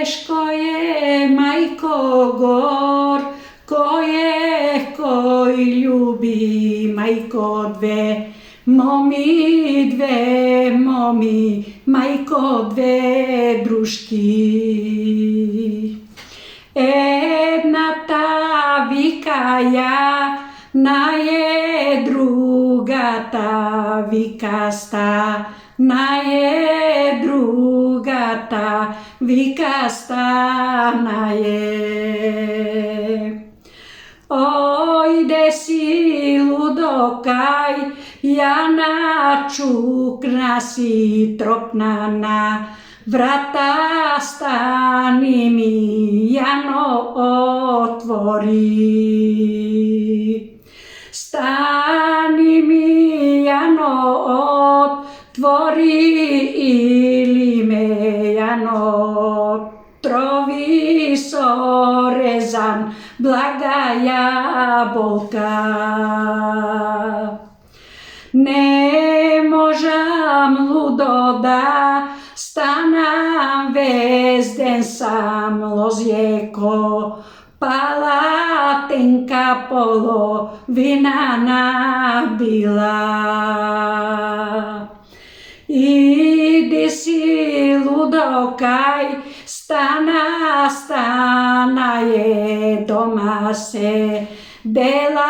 Teško je, majko, gorko je koji ljubi, majko, dve momi, majko, dve druški. Една та вика ја, наје другата вика наје другата вика наје. Ојде си лудо кај ја начукна си тропна на врата, стани ми јано отвори. Стани ми јано отвори или ме јано трови со резан блага јаболка. Не можам лудо да станам, вес ден сам лозјеко, палатенка половина набила. Иди си лудо кај стана е дома се бела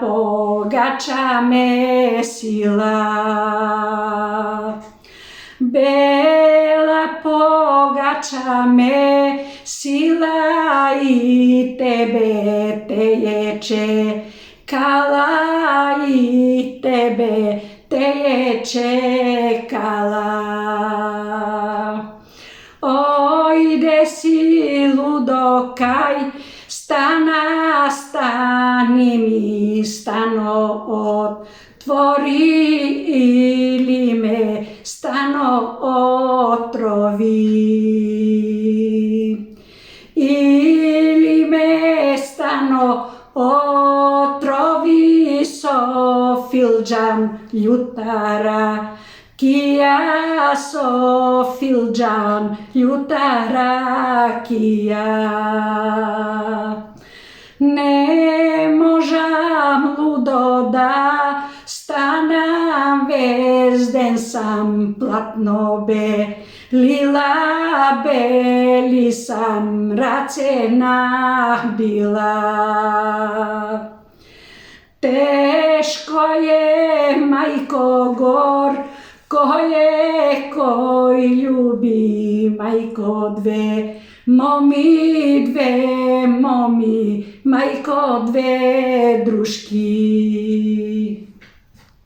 погача месила. Бела погача месила и тебе те е чекала, и тебе те е чекала. Ојде си лудо кај стани ми стано отвори или ме стано отрови. Или ме стано отрови со филџан љута ракија, со филџан љута ракија. Не можам лудо да станам, вес ден сам платно белила, бели сам раце набила. Тешко е, мајко, горко е кој љуби, мајко, две моми, мајко, две друшки.